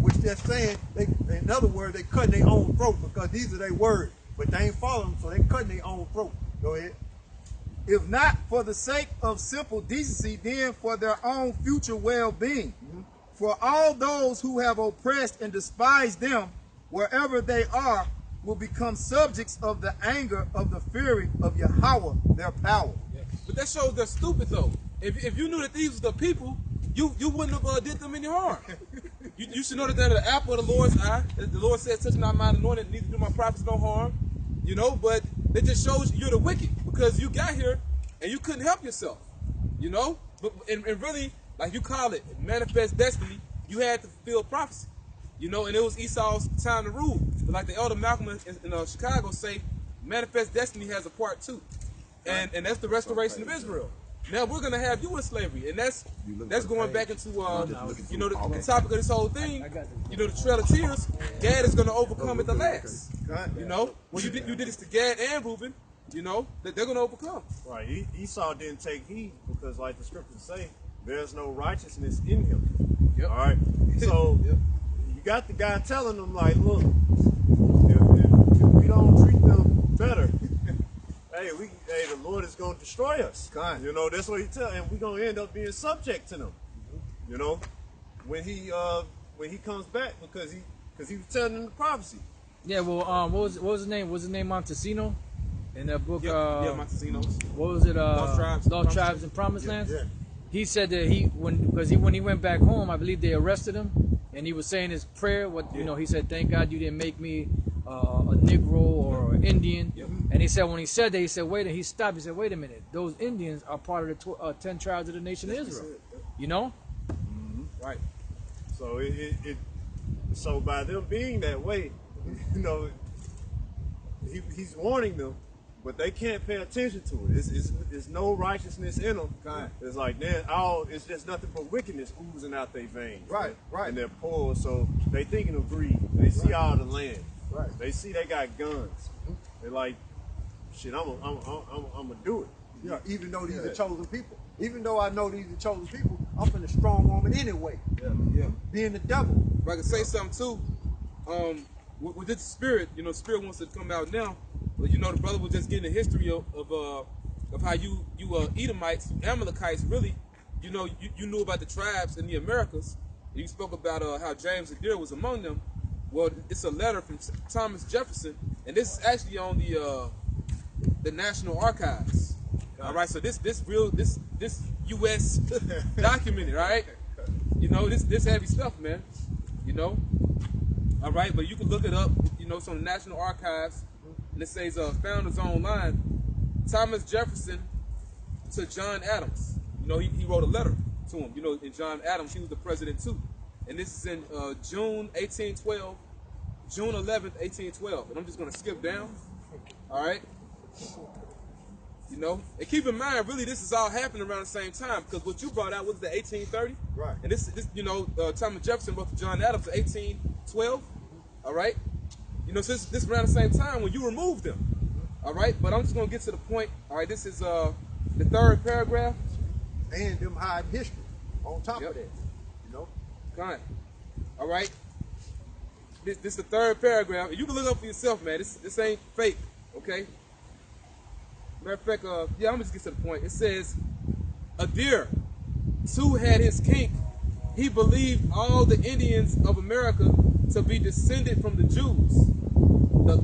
Which they're saying, in other words, they cutting their own throat because these are their words. But they ain't following them, so they cutting their own throat. Go ahead. If not for the sake of simple decency, then for their own future well-being. For all those who have oppressed and despised them, wherever they are, will become subjects of the anger of the fury of Yahweh, their power. But that shows they're stupid though. If you knew that these were the people, you wouldn't have did them any harm. You should know that they're the apple of the Lord's eye. The Lord said, touch not mine anointed, neither do my prophets no harm. You know, but it just shows you're the wicked because you got here and you couldn't help yourself. You know? But and really, like you call it, manifest destiny, you had to fulfill prophecy. You know, and it was Esau's time to rule. But like the elder Malcolm in Chicago say, manifest destiny has a part two. And that's the restoration of Israel. Now we're gonna have you in slavery, and that's going back into you know the topic of this whole thing. You know, the Trail of Tears. Gad is gonna overcome at the last. You know, when you did this to Gad and Reuben, you know that they're gonna overcome. Right. Esau didn't take heed because, like the scriptures say, there's no righteousness in him. Yep. All right. So you got the guy telling them like, look, if we don't treat them better, hey, the Lord is going to destroy us. You know, that's what he tell, and we're going to end up being subject to them. You know, when he comes back because he was telling them the prophecy. Yeah, well, what was his name? Was his name Montesino? In that book, Montesinos. What was it? Lost Tribes and Promised Lands. Yeah. He said that when he went back home, I believe they arrested him, and he was saying his prayer. He said, "Thank God you didn't make me a Negro or an Indian." Yep. And he said when he said that, he said, "Wait," he stopped. He said, "Wait a minute. Those Indians are part of the 10 tribes of the nation of Israel." You know? Right. So so by them being that way, you know, he's warning them, but they can't pay attention to it. It's no righteousness in them. It's like it's just nothing but wickedness oozing out their veins. Right. And they're poor, so they thinking of greed. They see all the land. Right. They see they got guns. They're like, shit, I'm gonna do it. Yeah. Even though these are chosen people. Even though I know these are chosen people, I'm finna strong woman anyway. Yeah. Being the devil. If I can say something too, with this spirit, you know, spirit wants to come out now. But you know, the brother was just getting a history of how you Edomites, Amalekites, really, you know, you knew about the tribes in the Americas. You spoke about how James Adair was among them. Well, it's a letter from Thomas Jefferson, and this is actually on the National Archives. All right, so this U.S. documented, right? You know, this heavy stuff, man. You know, all right, but you can look it up. You know, it's on the National Archives, and it says Founders Online. Thomas Jefferson to John Adams. You know, he wrote a letter to him. You know, and John Adams, he was the president too. And this is in June 1812, June 11th, 1812. And I'm just gonna skip down. All right. You know, and keep in mind, really, this is all happening around the same time because what you brought out was the 1830, right? And this, you know, Thomas Jefferson wrote to John Adams in 1812, all right. You know, so this around the same time when you removed them, all right. But I'm just gonna get to the point. All right, this is the third paragraph, and them hiding history on top of that, you know. Kind. All right. This is the third paragraph. You can look up for yourself, man. This ain't fake, okay? Matter of fact, I'm just get to the point. It says, Adair too had his kink. He believed all the Indians of America to be descended from the Jews.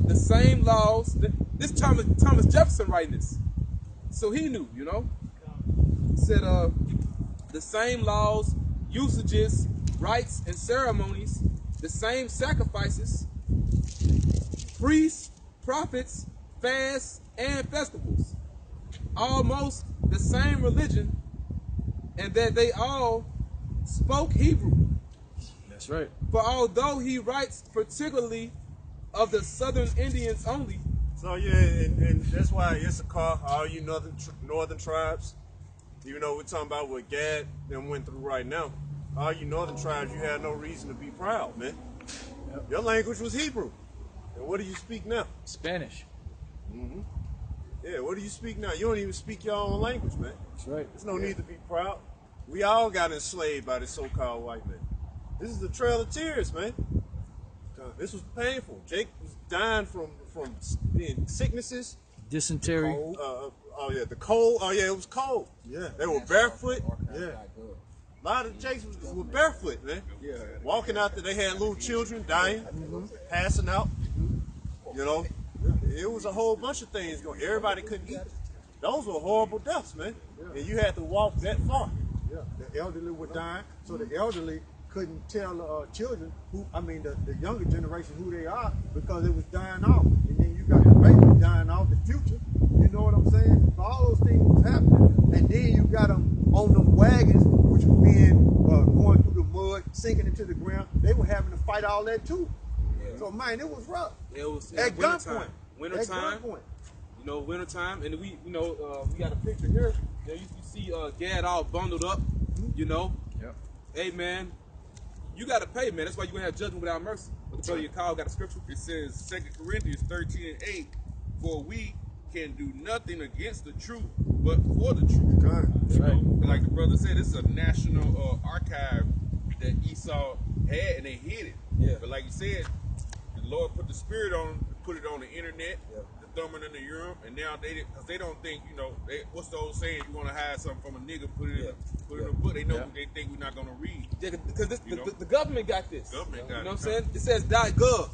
The same laws. This Thomas Jefferson writing this, so he knew. You know, said the same laws, usages, rites, and ceremonies, the same sacrifices, priests, prophets, fasts, and festivals, almost the same religion, and that they all spoke Hebrew. That's right. For although he writes particularly of the southern Indians only. So yeah, and that's why Issachar, all you northern tribes, Even though we're talking about what Gad them went through right now, all you northern tribes, you had no reason to be proud, man. Yep. Your language was Hebrew. And what do you speak now? Spanish. Yeah, what do you speak now? You don't even speak your own language, man. That's right. There's no need to be proud. We all got enslaved by the so-called white man. This is the Trail of Tears, man. This was painful. Jake was dying from being sicknesses. Dysentery. Cold. Oh yeah, the cold. Oh yeah, it was cold. Yeah. They were barefoot. Yeah. A lot of Jakes were barefoot, man. Yeah. Walking out there, they had little children dying, passing out. You know, it was a whole bunch of things going. Everybody couldn't eat. Those were horrible deaths, man. And you had to walk that far. Yeah, the elderly were dying, so the elderly couldn't tell children the younger generation who they are because it was dying off. And then you got the baby dying off, the future. You know what I'm saying? So all those things was happening, and then you got them on them wagons, which were being going through the mud, sinking into the ground. They were having to fight all that too. Yeah. So man, it was rough. It was At gunpoint. Wintertime. You know, wintertime, and we, we got a picture here. You see Gad all bundled up. You know. Yep. Hey man, you got to pay, man. That's why you gonna have judgment without mercy. But the brother your call got a scripture. It says 2 Corinthians 13:8, for we can do nothing against the truth, but for the truth. That's right. And like the brother said, this is a national archive that Esau had, and they hid it. Yeah. But like you said, the Lord put the spirit on, put it on the internet, the thumbing in the Urim, and now because they don't think, what's the old saying? You want to hide something from a nigga, put it in a book. They know they think we're not gonna read. Yeah, because the government got this. Government got you know it. what I'm saying? It says .gov.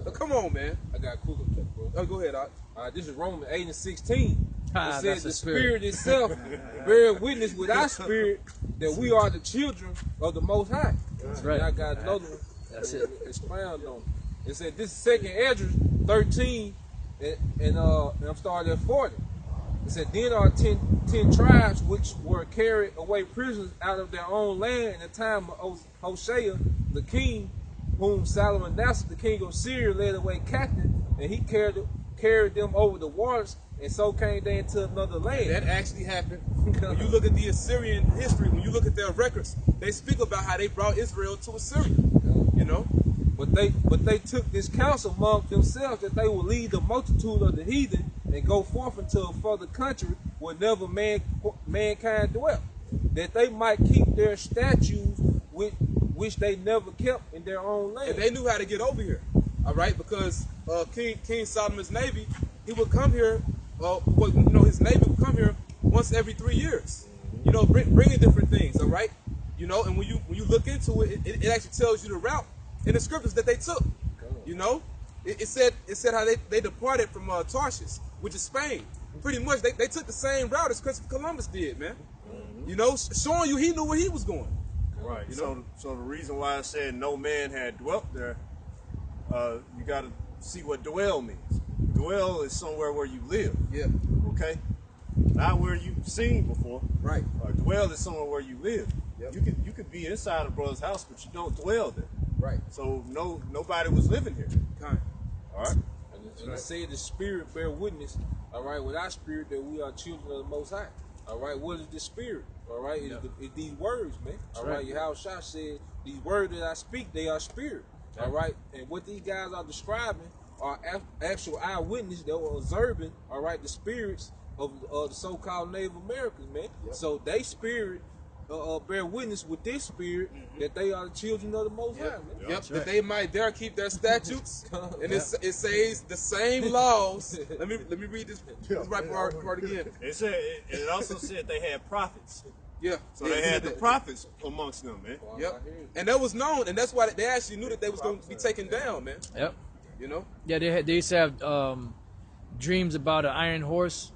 So come on, man. I got a quick check, bro. Oh, go ahead, Doc. This is Romans 8:16. Ah, It says that's the the spirit itself bear witness with our spirit that we are the children of the Most High. That's And right. I got another one. That's it. Expound on it. It said this is 2nd Esdras 13, and I'm starting at 40. It said then are 10 tribes which were carried away prisoners out of their own land in the time of Hoshea the king, whom Salmanasseh the king of Syria led away captive, and he carried them over the waters, and so came they into another land. That actually happened. When you look at the Assyrian history, when you look at their records, they speak about how they brought Israel to Assyria. You know, But they took this counsel among themselves that they will lead the multitude of the heathen and go forth into a further country where never mankind dwelt, that they might keep their statutes which they never kept in their own land. and they knew how to get over here. All right, because King Solomon's navy, he would come here. His navy would come here once every 3 years. You know, bringing different things. All right, you know, and when you look into it, it actually tells you the route in the scriptures that they took. You know, it said how they departed from Tarshish, which is Spain. Pretty much, they took the same route as Christopher Columbus did, man. You know, showing you he knew where he was going. Right. You know? So the reason why I said no man had dwelt there, you got to see what dwell means. Dwell is somewhere where you live. Yeah. Okay. Not where you've seen before. Right. Dwell is somewhere where you live. Yep. You could be inside a brother's house, but you don't dwell there. Right. So nobody was living here. Kind. All right. And it said the spirit bear witness, all right, with our spirit that we are children of the Most High. All right, what is the spirit? All right, it's these words, man. All right, Yahushua said, these words that I speak, they are spirit. All right, and what these guys are describing are actual eyewitnesses that were observing, all right, the spirits of the so-called Native Americans, man. Yep. So they spirit bear witness with this spirit that they are the children of the Most High, man. Yep, that they might dare keep their statutes, and it says the same laws. Let me read this right part again. It also said they had prophets. Yeah, So they had the prophets amongst them, man. Yep, and that was known, and that's why they actually knew that they was going to be taken down, man. Yep. You know, Yeah, they used to have dreams about an iron horse,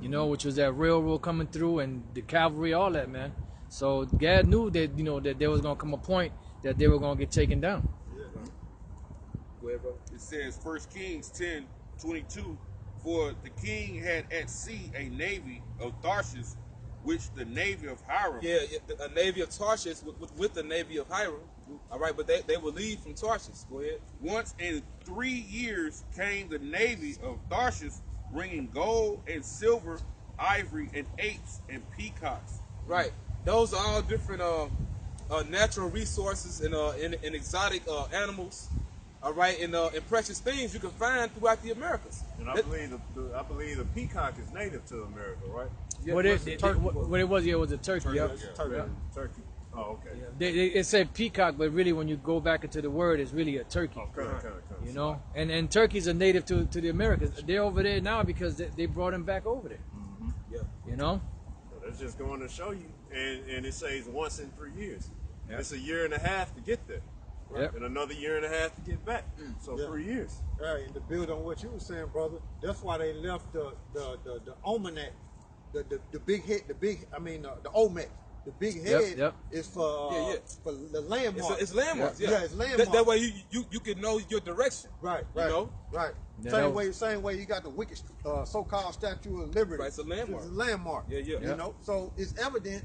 which was that railroad coming through and the cavalry, all that, man. So Gad knew that that there was gonna come a point that they were gonna get taken down. go ahead, bro. It says 1 Kings 10:22, for the king had at sea a navy of Tarshish, which the navy of Hiram. Yeah, a navy of Tarshish with the navy of Hiram. All right, but they will leave from Tarshish. Go ahead. Once in 3 years came the navy of Tarshish, bringing gold and silver, ivory and apes and peacocks, Right. Those are all different natural resources and exotic animals. All right, and precious things you can find throughout the Americas. And I believe the peacock is native to America, right? Yeah, What what's it, the turkey? what it was, yeah, it was a turkey. Yep. Turkey. Oh, okay. It said peacock, but really, when you go back into the word, it's really a turkey. You know, and turkeys are native to the Americas. They're over there now because they brought them back over there. Yeah. You know. So that's just going to show you, and it says once in 3 years. Yep. It's a year and a half to get there, Yep. and another year and a half to get back. So 3 years. Right, and to build on what you were saying, brother, that's why they left the almanac, the big head, the Olmec. The big head is for for the landmarks. It's landmarks. Yeah, it's landmarks. That way you can know your direction. Right. You know? Right. Yeah, Same way you got the wicked so-called Statue of Liberty. Right, it's a landmark. It's a landmark. Yeah. You know, so it's evidence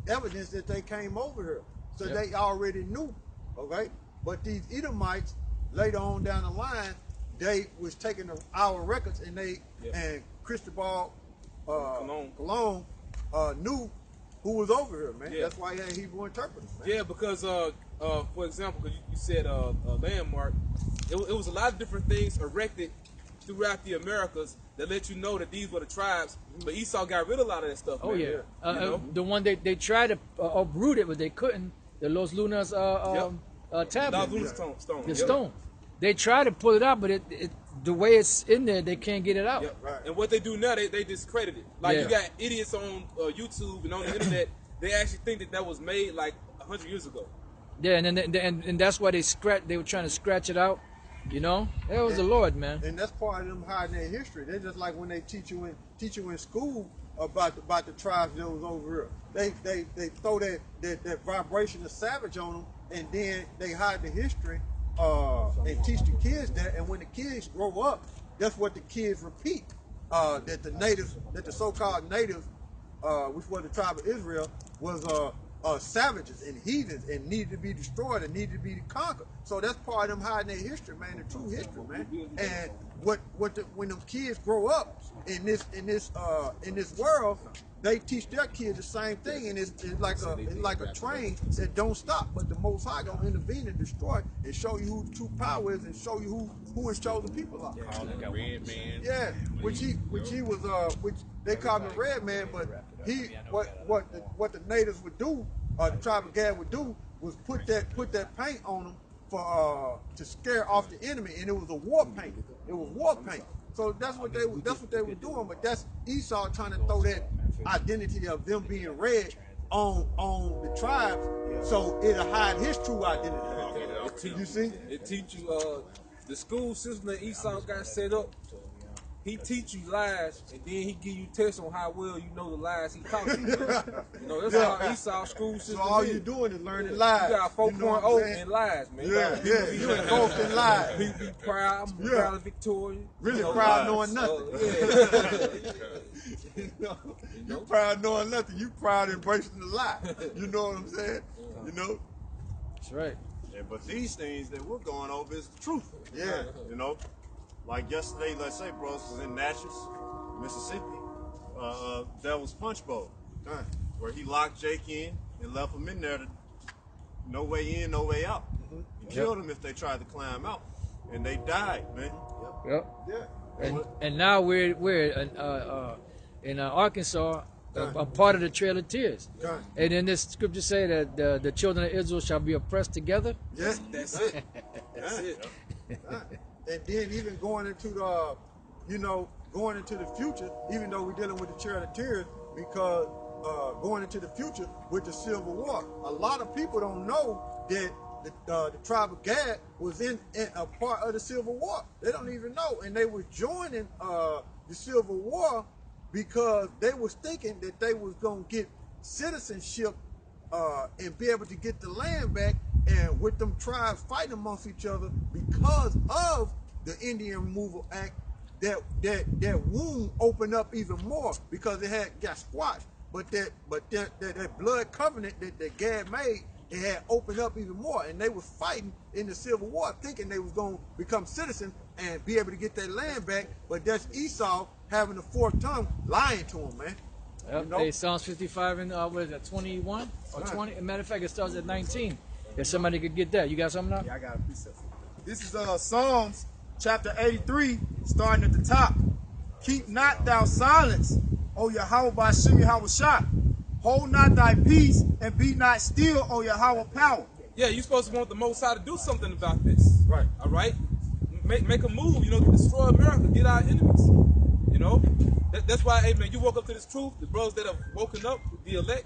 that they came over here. So they already knew, okay? But these Edomites, later on down the line, they was taking our records and and Cristobal Colon knew who was over here, man. Yeah. That's why he had Hebrew interpreters, man. Yeah, because for example, because you said a landmark, it was a lot of different things erected throughout the Americas that let you know that these were the tribes. But Esau got rid of a lot of that stuff. Oh man. yeah. You know? The one they tried to uproot it, but they couldn't. The Los Lunas tablet. The stone. They tried to pull it out, but it the way it's in there, they can't get it out. Yep. Right. And what they do now, they discredit it. Like you got idiots on YouTube and on the internet. They actually think that was made like 100 years ago. Yeah, and that's why they were trying to scratch it out. You know, it was the Lord, man. And that's part of them hiding their history. They're just like when they teach you in school about the tribes that was over here. They throw that vibration of savage on them, and then they hide the history and teach the kids that. And when the kids grow up, that's what the kids repeat. That the so-called natives, which was the tribe of Israel, was savages and heathens and needed to be destroyed and needed to be conquered. So that's part of them hiding their history, man, the true history, man. And when them kids grow up in this world, they teach their kids the same thing, and it's like a train that don't stop. But the Most High gonna intervene and destroy and show you who the true power is and show you who his chosen people are. Red man. Yeah, which they called him the red man, but what the natives would do, the tribe of Gad would do, was put that paint on them to scare off the enemy, and it was a war paint. It was war paint. So that's what they were doing. But that's Esau trying to throw that identity of them being red on the tribes, so it'll hide his true identity. You see? It teach you the school system that Esau got set up. He teach you lies, and then he give you tests on how well you know the lies he taught you. You know, that's how Esau's school system So all is. you're doing is learning lies. You got 4.0 in lies, man. You engulfed in lies. Be proud. I'm proud of Victoria. Really proud knowing nothing. You proud knowing nothing. You proud embracing the lie. You know what I'm saying? You know? That's right. Yeah, but these things that we're going over is the truth. Yeah. You know? Like yesterday, let's say, bros, was in Natchez, Mississippi, Devil's Punch Bowl, where he locked Jake in and left him in there to no way in, no way out. He killed them if they tried to climb out, and they died, man. Yep. Yeah. And now we're in Arkansas, a part of the Trail of Tears. And then this scripture say that the children of Israel shall be oppressed together. Yes. That's it. That's it. And then even going into the future, even though we're dealing with the Trail of Tears, because going into the future with the Civil War, a lot of people don't know that the tribe of Gad was in a part of the Civil War. They don't even know, and they were joining the Civil War because they was thinking that they was gonna get citizenship and be able to get the land back. And with them tribes fighting amongst each other because of the Indian Removal Act, that wound opened up even more because it got squashed. But that blood covenant that Gad made, it had opened up even more, and they was fighting in the Civil War, thinking they was gonna become citizens and be able to get their land back. But that's Esau having a forked tongue, lying to them, man. Yep. You know? Hey, Psalms 55 and what is that, 21 or 20? As a matter of fact, it starts at 19. If somebody could get that, you got something now? Yeah, I got a precept. This is Psalms chapter 83, starting at the top. Keep not thou silence, O Yahweh Ba'ashem Yahweh Shah. Hold not thy peace and be not still, O Yahweh power. Yeah, you're supposed to want the Most High to do something about this. Right. All right? Make a move, you know, to destroy America, get our enemies. You know? That's why, hey, man, you woke up to this truth. The brothers that have woken up, the elect,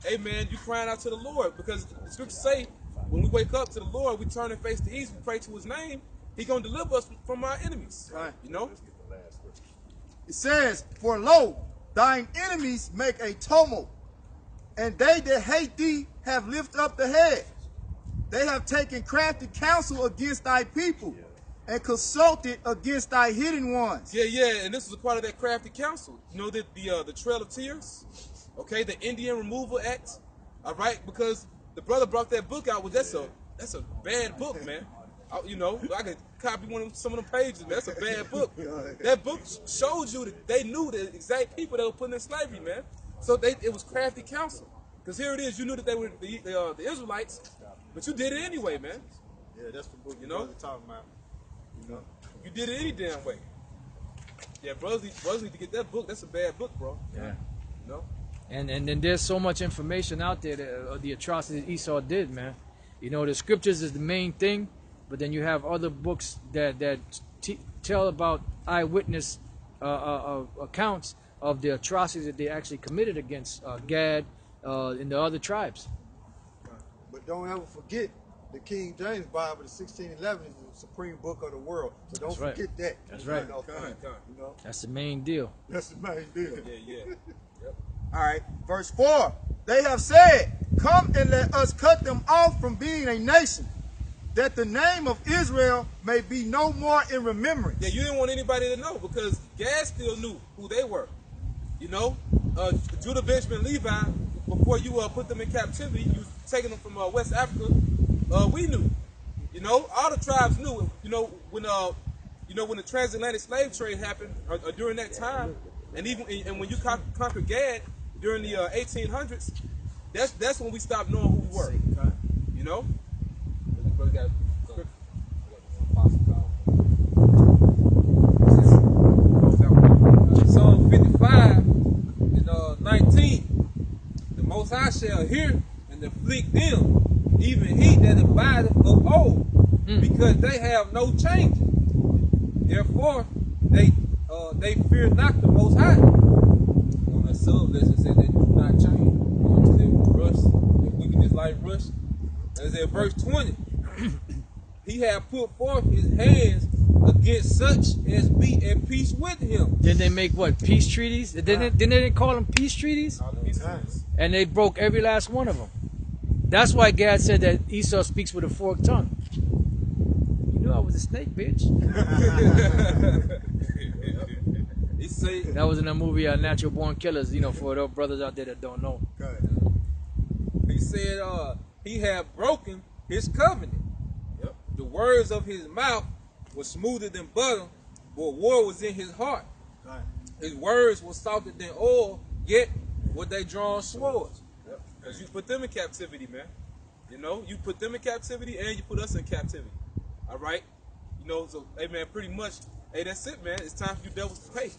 hey, man, you crying out to the Lord. Because the scriptures say, when we wake up to the Lord, we turn and face the east, we pray to his name, he going to deliver us from our enemies. Right. You know? It says, for lo, thine enemies make a tumult, and they that hate thee have lifted up the head. They have taken crafty counsel against thy people, and consulted against thy hidden ones. Yeah, and this is a part of that crafty council. You know, the Trail of Tears, okay, the Indian Removal Act, all right, because the brother brought that book out. Well, that's a bad book, man. You know, I could copy some of them pages. Man. That's a bad book. That book shows you that they knew the exact people that were put in slavery, man. So it was crafty counsel. Because here it is, you knew that they were the Israelites, but you did it anyway, man. Yeah, that's the book you know talking about. You know, you did it any damn way. Yeah, brothers need to get that book. That's a bad book, bro. Yeah. You know. And then there's so much information out there that, the atrocities Esau did, man. You know, the scriptures is the main thing, but then you have other books that tell about eyewitness accounts of the atrocities that they actually committed against Gad and the other tribes. but don't ever forget the King James Bible, the 1611 is the supreme book of the world. So don't That's right. forget that. That's right. You know, That's the main deal. that's the main deal. Yeah. All right, verse 4. They have said, come and let us cut them off from being a nation, that the name of Israel may be no more in remembrance. Yeah, you didn't want anybody to know because Gad still knew who they were. You know, Judah, Benjamin, Levi, before you put them in captivity, you was taking them from West Africa. We knew. You know, all the tribes knew. You know, when the transatlantic slave trade happened during that time, and when you conquered Gad during the 1800s, that's when we stopped knowing who we were. You know. Psalm 55 and 19. The Most High shall hear and afflict them, even he that abideth of old, because they have no change. Therefore, they fear not the Most High. On that sub lesson said they do not change until they rush, the wickedness like rush. As in verse 20, he hath put forth his hands against such as be in peace with him. Then they make what? Peace treaties? Didn't they call them peace treaties? All the peace treaties. And they broke every last one of them. That's why Gad said that Esau speaks with a forked tongue. You knew I was a snake, bitch. He say, That was in the movie Natural Born Killers, you know, for those brothers out there that don't know. he said, he had broken his covenant. Yep. The words of his mouth were smoother than butter, but war was in his heart. Right. His words were softer than oil, yet were they drawn swords. Because you put them in captivity, man. You know, you put them in captivity and you put us in captivity. All right? You know, so, hey, man, pretty much, hey, that's it, man. It's time for you devils to pay.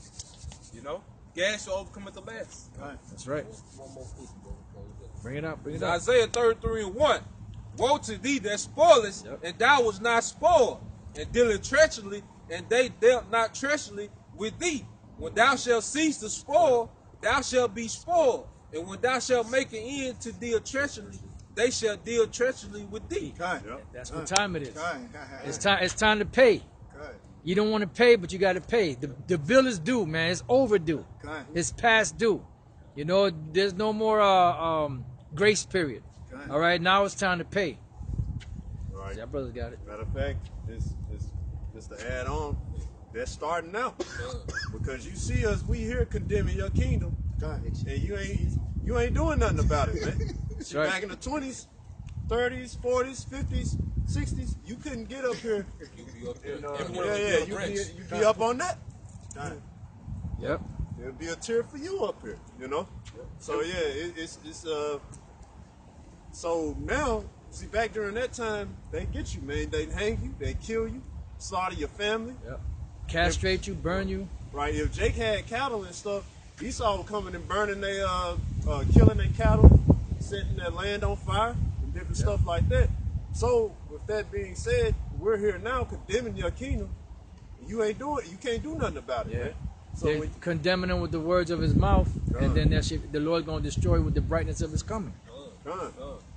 You know? Gas shall overcome at the last. Right. That's right. One more piece, bro. Bring it up. Bring it It's up. Isaiah 33:1. Woe to thee that spoilest, and thou was not spoiled, and dealeth treacherously, and they dealt not treacherously with thee. When thou shalt cease to spoil, thou shalt be spoiled. And when thou shalt make an end to deal treacherously, they shall deal treacherously with thee. That's what time it is. It's It's time to pay. You don't want to pay, but you got to pay. The bill is due, man. It's overdue. It's past due. You know, there's no more grace period. All right, now it's time to pay. Right. That brother got it. Matter of fact, this just to add on, that's starting now. Because you see us, we here condemning your kingdom, and you ain't doing nothing about it, man. See, right. back in the 20s, 30s, 40s, 50s, 60s, you couldn't get up here. You be up there. And, Everyone yeah, was you'd be up on that. Yep. there'll be a tear for you up here, you know. So yeah, it's so now, see, back during that time, they get you, man. They hang you, they kill you, slaughter your family. Yep. Castrate you, burn you. Right. If Jake had cattle and stuff, Esau was coming and burning their, killing their cattle, setting their land on fire, and different stuff like that. So, with that being said, we're here now condemning your kingdom. You ain't doing it. You can't do nothing about it, man. So They're condemning him with the words of his mouth, and then the Lord's going to destroy with the brightness of his coming.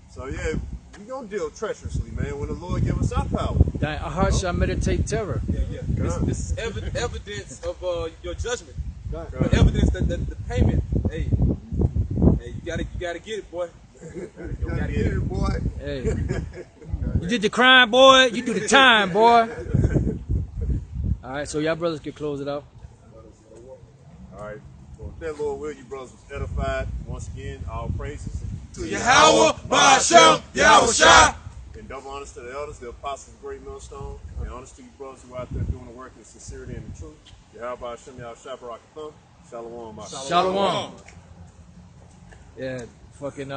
So yeah, we gonna deal treacherously, man. When the Lord give us our power, Our heart shall meditate terror. This is evidence of your judgment. But evidence that the payment, hey, you gotta get it, boy. You gotta get it, boy. Hey, you did the crime, boy. You do the time, boy. All right, so y'all brothers can close it out. all right. Well, if that Lord will, you brothers was edified. Once again, all praises To Yahweh, Ba'ashem, Yahushua. and double honors to the elders, the apostles of Great Millstone, and honors to you brothers who are out there doing the work in sincerity and the truth. Yahweh, Ba'ashem, Yahushua, Barakatham. Shalom, Ma'aseh. Shalom. Yeah, fucking